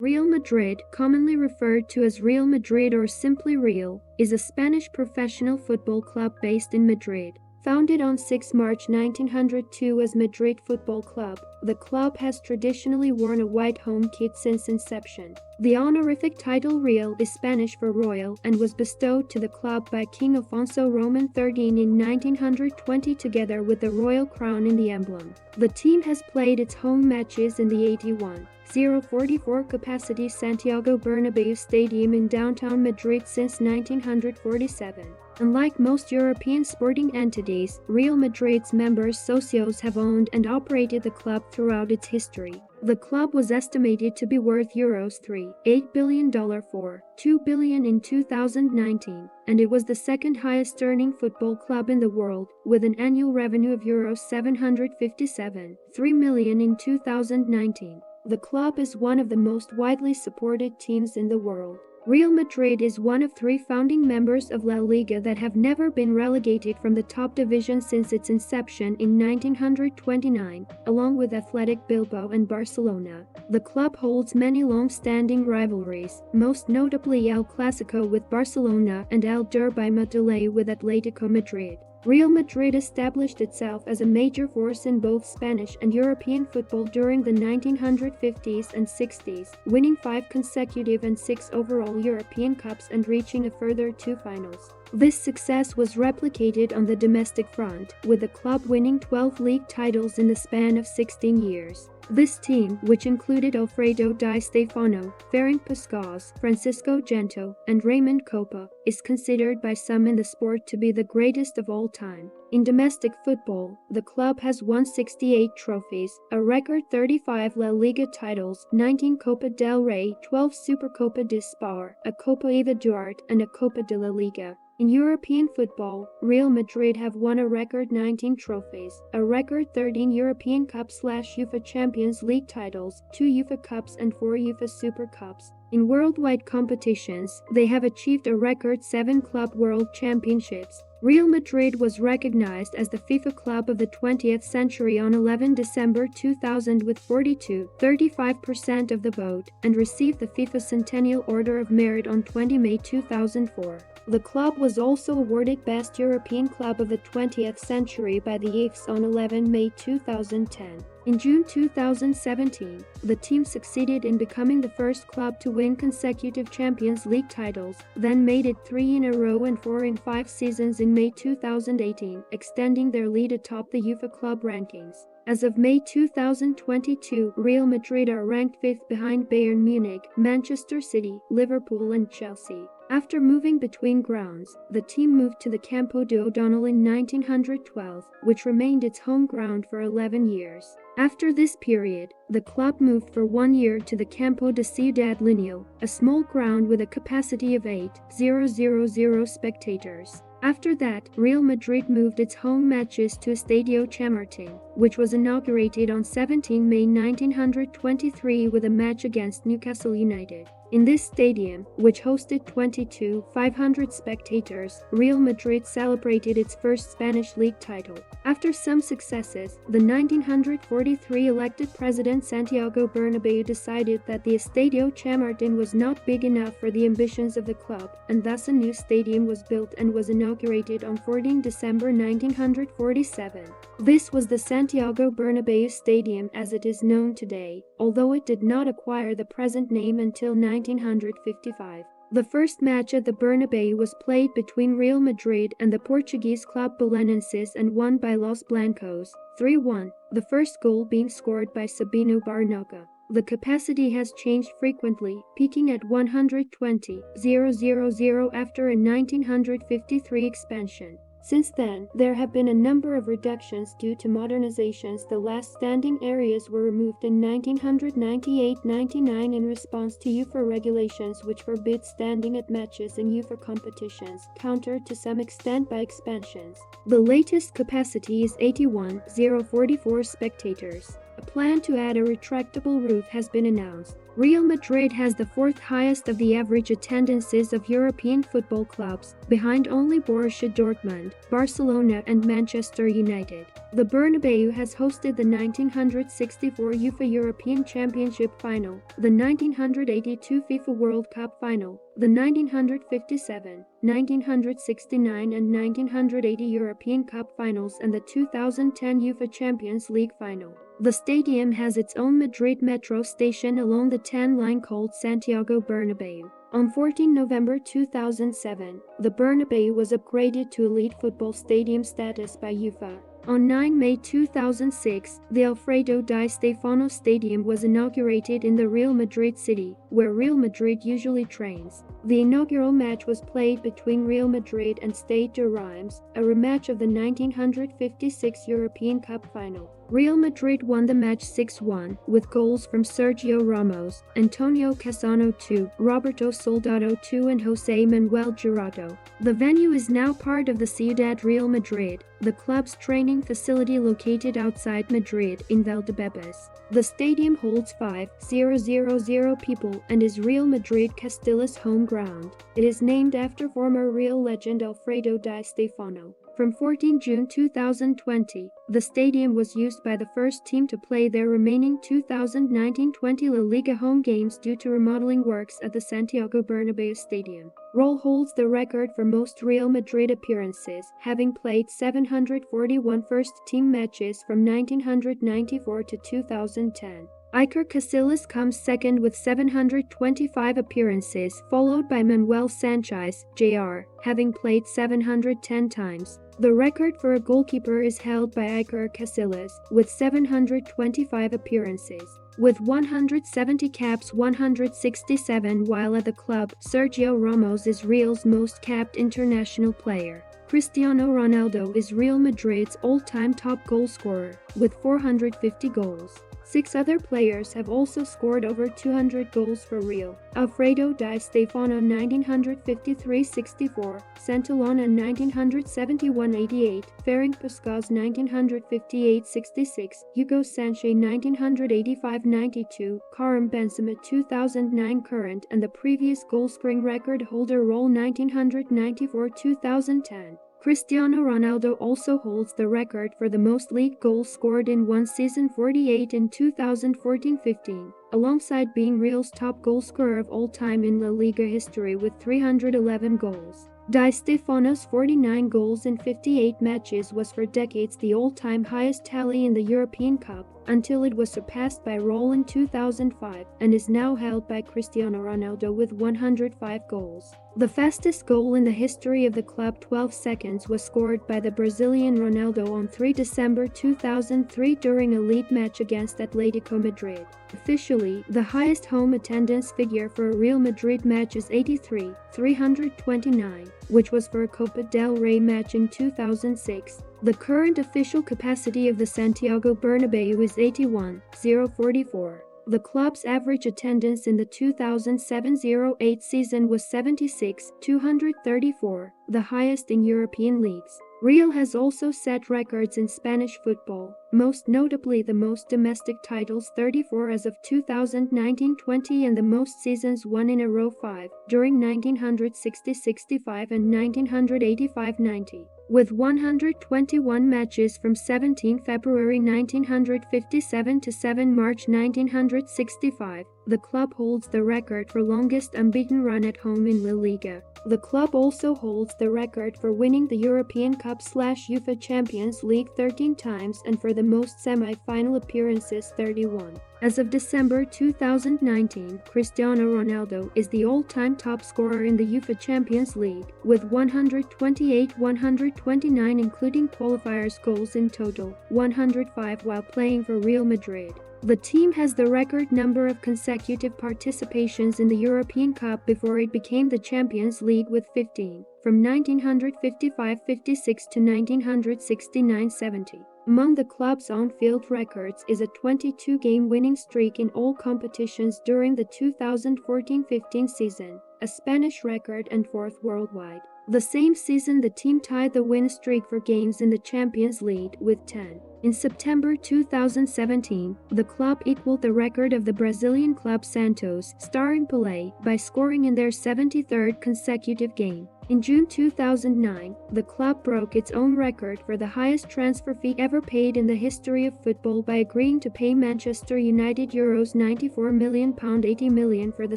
Real Madrid, commonly referred to as Real Madrid or simply Real, is a Spanish professional football club based in Madrid. Founded on 6 March 1902 as Madrid Football Club, the club has traditionally worn a white home kit since inception. The honorific title Real is Spanish for royal and was bestowed to the club by King Alfonso Roman XIII in 1920 together with the royal crown in the emblem. The team has played its home matches in the 81,044 capacity Santiago Bernabéu Stadium in downtown Madrid since 1947. Unlike most European sporting entities, Real Madrid's members socios have owned and operated the club throughout its history. The club was estimated to be worth euros $3.8 billion for $2 billion in 2019, and it was the second highest earning football club in the world, with an annual revenue of euros €757.3 million in 2019. The club is one of the most widely supported teams in the world. Real Madrid is one of 3 founding members of La Liga that have never been relegated from the top division since its inception in 1929, along with Athletic Bilbao and Barcelona. The club holds many long-standing rivalries, most notably El Clásico with Barcelona and El Derbi Madrileño with Atlético Madrid. Real Madrid established itself as a major force in both Spanish and European football during the 1950s and 60s, winning 5 consecutive and 6 overall European Cups and reaching a further 2 finals. This success was replicated on the domestic front, with the club winning 12 league titles in the span of 16 years. This team, which included Alfredo Di Stefano, Ferenc Puskás, Francisco Gento, and Raymond Kopa, is considered by some in the sport to be the greatest of all time. In domestic football, the club has won 68 trophies, a record 35 La Liga titles, 19 Copa del Rey, 12 Supercopa de España, a Copa Eva Duarte, and a Copa de la Liga. In European football, Real Madrid have won a record 19 trophies, a record 13 European Cup/UEFA Champions League titles, 2 UEFA Cups and 4 UEFA Super Cups. In worldwide competitions, they have achieved a record 7 Club World Championships. Real Madrid was recognized as the FIFA Club of the 20th century on 11 December 2000 with 42.35% of the vote, and received the FIFA Centennial Order of Merit on 20 May 2004. The club was also awarded Best European Club of the 20th Century by the IFS on 11 May 2010. In June 2017, the team succeeded in becoming the first club to win consecutive Champions League titles, then made it 3 in a row and 4 in 5 seasons in May 2018, extending their lead atop the UEFA club rankings. As of May 2022, Real Madrid are ranked 5th behind Bayern Munich, Manchester City, Liverpool and Chelsea. After moving between grounds, the team moved to the Campo de O'Donnell in 1912, which remained its home ground for 11 years. After this period, the club moved for 1 year to the Campo de Ciudad Lineal, a small ground with a capacity of 8,000 spectators. After that, Real Madrid moved its home matches to Estadio Chamartín, which was inaugurated on 17 May 1923 with a match against Newcastle United. In this stadium, which hosted 22,500 spectators, Real Madrid celebrated its first Spanish league title. After some successes, the 1943 elected president Santiago Bernabéu decided that the Estadio Chamartín was not big enough for the ambitions of the club, and thus a new stadium was built and was inaugurated on 14 December 1947. This was the Santiago Bernabéu Stadium as it is known today, although it did not acquire the present name until 1955. The first match at the Bernabéu was played between Real Madrid and the Portuguese club Belenenses and won by Los Blancos, 3-1, the first goal being scored by Sabino Barnoga. The capacity has changed frequently, peaking at 120,000 after a 1953 expansion. Since then, there have been a number of reductions due to modernizations. The last standing areas were removed in 1998-99 in response to UEFA regulations which forbid standing at matches in UEFA competitions, countered to some extent by expansions. The latest capacity is 81,044 spectators. A plan to add a retractable roof has been announced. Real Madrid has the fourth highest of the average attendances of European football clubs, behind only Borussia Dortmund, Barcelona and Manchester United. The Bernabeu has hosted the 1964 UEFA European Championship Final, the 1982 FIFA World Cup Final, the 1957, 1969 and 1980 European Cup Finals and the 2010 UEFA Champions League Final. The stadium has its own Madrid metro station along the TAN line called Santiago Bernabeu. On 14 November 2007, the Bernabeu was upgraded to elite football stadium status by UEFA. On 9 May 2006, the Alfredo Di Stefano Stadium was inaugurated in the Real Madrid city, where Real Madrid usually trains. The inaugural match was played between Real Madrid and Stade de Reims, a rematch of the 1956 European Cup final. Real Madrid won the match 6-1, with goals from Sergio Ramos, Antonio Cassano 2, Roberto Soldado 2 and José Manuel Jurado. The venue is now part of the Ciudad Real Madrid, the club's training facility located outside Madrid in Valdebebas. The stadium holds 5,000 people and is Real Madrid Castilla's home ground. It is named after former Real legend Alfredo Di Stefano. From 14 June 2020, the stadium was used by the first team to play their remaining 2019-20 La Liga home games due to remodeling works at the Santiago Bernabeu Stadium. Raul holds the record for most Real Madrid appearances, having played 741 first-team matches from 1994 to 2010. Iker Casillas comes second with 725 appearances, followed by Manuel Sanchez, Jr., having played 710 times. The record for a goalkeeper is held by Iker Casillas, with 725 appearances. With 170 caps, 167 while at the club, Sergio Ramos is Real's most capped international player. Cristiano Ronaldo is Real Madrid's all-time top goalscorer, with 450 goals. 6 other players have also scored over 200 goals for Real: Alfredo Di Stefano 1953-64, Santillana 1971-88, Ferenc Puskás 1958-66, Hugo Sanchez 1985-92, Karim Benzema 2009 current and the previous goalscoring record holder Raul 1994-2010. Cristiano Ronaldo also holds the record for the most league goals scored in one season, 48 in 2014-15, alongside being Real's top goalscorer of all time in La Liga history with 311 goals. Di Stefano's 49 goals in 58 matches was for decades the all-time highest tally in the European Cup, until it was surpassed by Raul in 2005, and is now held by Cristiano Ronaldo with 105 goals. The fastest goal in the history of the club, 12 seconds, was scored by the Brazilian Ronaldo on 3 December 2003 during a league match against Atletico Madrid. Officially, the highest home attendance figure for a Real Madrid match is 83,329, which was for a Copa del Rey match in 2006. The current official capacity of the Santiago Bernabeu is 81,044. The club's average attendance in the 2007-08 season was 76,234, the highest in European leagues. Real has also set records in Spanish football, most notably the most domestic titles, 34 as of 2019-20, and the most seasons won in a row, 5, during 1960-65 and 1985-90. With 121 matches from 17 February 1957 to 7 March 1965, the club holds the record for longest unbeaten run at home in La Liga. The club also holds the record for winning the European Cup/UEFA Champions League 13 times and for the most semi-final appearances, 31. As of December 2019, Cristiano Ronaldo is the all-time top scorer in the UEFA Champions League, with 128-129 including qualifiers goals in total, 105 while playing for Real Madrid. The team has the record number of consecutive participations in the European Cup before it became the Champions League with 15, from 1955-56 to 1969-70. Among the club's on-field records is a 22-game winning streak in all competitions during the 2014-15 season, a Spanish record and 4th worldwide. The same season the team tied the win streak for games in the Champions League with 10. In September 2017, the club equaled the record of the Brazilian club Santos, starring Pelé, by scoring in their 73rd consecutive game. In June 2009, the club broke its own record for the highest transfer fee ever paid in the history of football by agreeing to pay Manchester United euros £94 million £80 million for the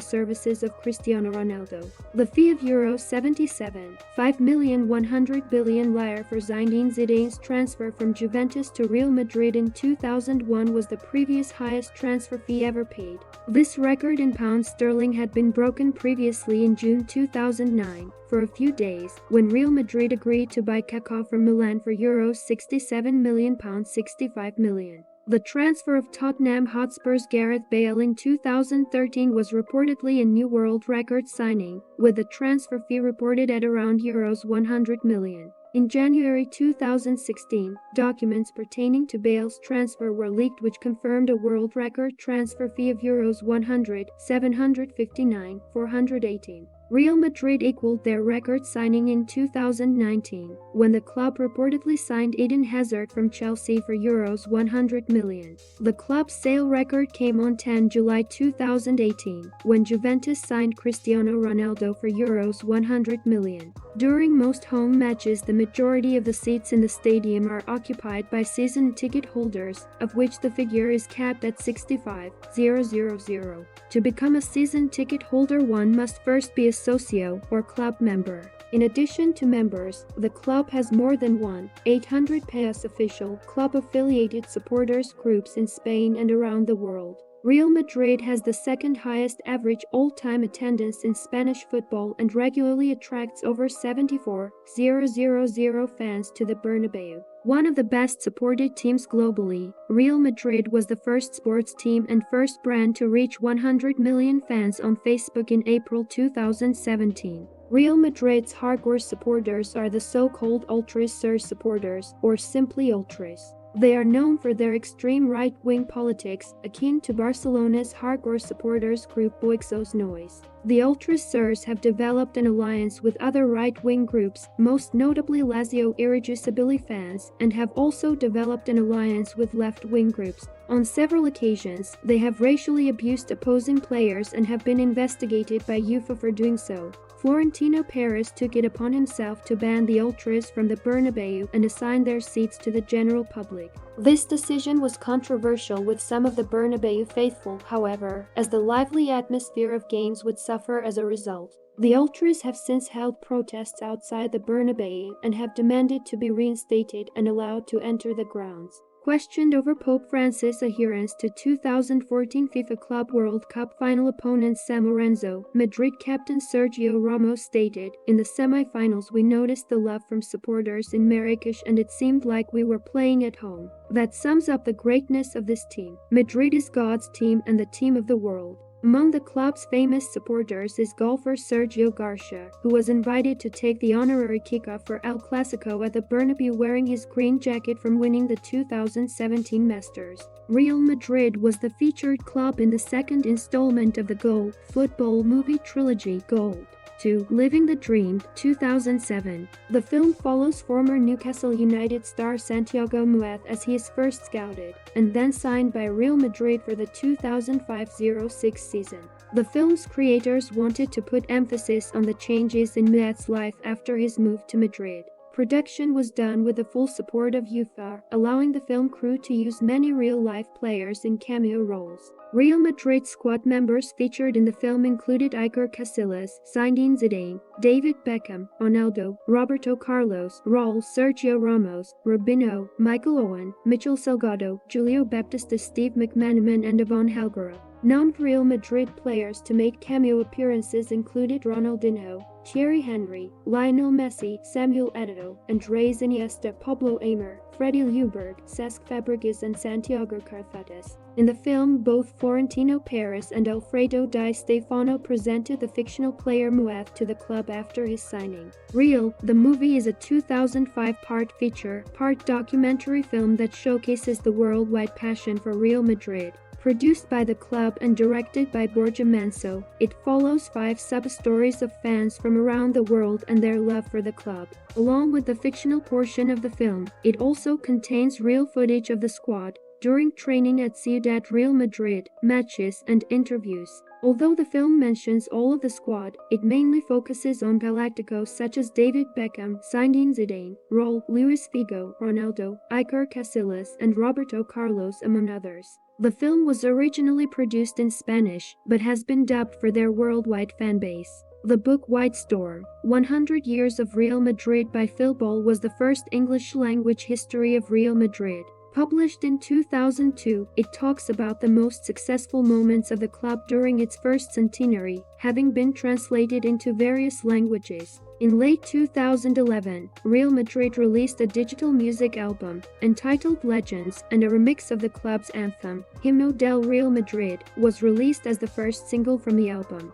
services of Cristiano Ronaldo. The fee of euros 77.5 million 100 billion lire for Zinedine Zidane's transfer from Juventus to Real Madrid in 2001 was the previous highest transfer fee ever paid. This record in pounds sterling had been broken previously in June 2009. For a few days, when Real Madrid agreed to buy Kaká from Milan for euros 67 million pounds 65 million. The transfer of Tottenham Hotspur's Gareth Bale in 2013 was reportedly a new world record signing, with the transfer fee reported at around euros 100 million. In January 2016, documents pertaining to Bale's transfer were leaked which confirmed a world record transfer fee of euros 100,759,418. 418. Real Madrid equaled their record signing in 2019, when the club reportedly signed Eden Hazard from Chelsea for euros 100 million. The club's sale record came on 10 July 2018, when Juventus signed Cristiano Ronaldo for euros 100 million. During most home matches, the majority of the seats in the stadium are occupied by season ticket holders, of which the figure is capped at 65,000. To become a season ticket holder, one must first be a socio or club member. In addition to members, the club has more than 1,800 PAS official club-affiliated supporters groups in Spain and around the world. Real Madrid has the second highest average all-time attendance in Spanish football and regularly attracts over 74,000 fans to the Bernabeu. One of the best supported teams globally, Real Madrid was the first sports team and first brand to reach 100 million fans on Facebook in April 2017. Real Madrid's hardcore supporters are the so-called Ultras Sur supporters, or simply Ultras. They are known for their extreme right-wing politics, akin to Barcelona's hardcore supporters group Boixos Noise. The Ultras Surs have developed an alliance with other right-wing groups, most notably Lazio Irreducibili fans, and have also developed an alliance with left-wing groups. On several occasions, they have racially abused opposing players and have been investigated by UEFA for doing so. Florentino Perez took it upon himself to ban the Ultras from the Bernabeu and assign their seats to the general public. This decision was controversial with some of the Bernabeu faithful, however, as the lively atmosphere of games would suffer as a result. The Ultras have since held protests outside the Bernabeu and have demanded to be reinstated and allowed to enter the grounds. Questioned over Pope Francis' adherence to 2014 FIFA Club World Cup final opponent San Lorenzo, Madrid captain Sergio Ramos stated, "In the semi-finals we noticed the love from supporters in Marrakesh and it seemed like we were playing at home. That sums up the greatness of this team. Madrid is God's team and the team of the world." Among the club's famous supporters is golfer Sergio Garcia, who was invited to take the honorary kickoff for El Clasico at the Bernabeu wearing his green jacket from winning the 2017 Masters. Real Madrid was the featured club in the second installment of the Goal Futbol movie trilogy Gold. 2. Living the Dream, 2007. The film follows former Newcastle United star Santiago Mueth as he is first scouted, and then signed by Real Madrid for the 2005-06 season. The film's creators wanted to put emphasis on the changes in Mueth's life after his move to Madrid. Production was done with the full support of UEFA, allowing the film crew to use many real-life players in cameo roles. Real Madrid squad members featured in the film included Iker Casillas, Zinedine Zidane, David Beckham, Ronaldo, Roberto Carlos, Raul, Sergio Ramos, Robinho, Michael Owen, Mitchell Salgado, Julio Baptista, Steve McManaman and Yvonne Helguera. Known Real Madrid players to make cameo appearances included Ronaldinho, Thierry Henry, Lionel Messi, Samuel Eto'o, Andrés Iniesta, Pablo Aimar, Freddie Ljungberg, Cesc Fabregas and Santiago Cárcetas. In the film, both Florentino Perez and Alfredo Di Stefano presented the fictional player Mueth to the club after his signing. Real, the movie is a 2005 part feature, part documentary film that showcases the worldwide passion for Real Madrid. Produced by the club and directed by Borja Manso, it follows 5 sub-stories of fans from around the world and their love for the club. Along with the fictional portion of the film, it also contains real footage of the squad during training at Ciudad Real Madrid, matches and interviews. Although the film mentions all of the squad, it mainly focuses on Galacticos such as David Beckham, Zinedine Zidane, Raul, Luis Figo, Ronaldo, Iker Casillas and Roberto Carlos among others. The film was originally produced in Spanish, but has been dubbed for their worldwide fanbase. The book White Storm, 100 Years of Real Madrid by Futbol was the first English-language history of Real Madrid. Published in 2002, it talks about the most successful moments of the club during its first centenary, having been translated into various languages. In late 2011, Real Madrid released a digital music album entitled Legends, and a remix of the club's anthem, Himno del Real Madrid, was released as the first single from the album.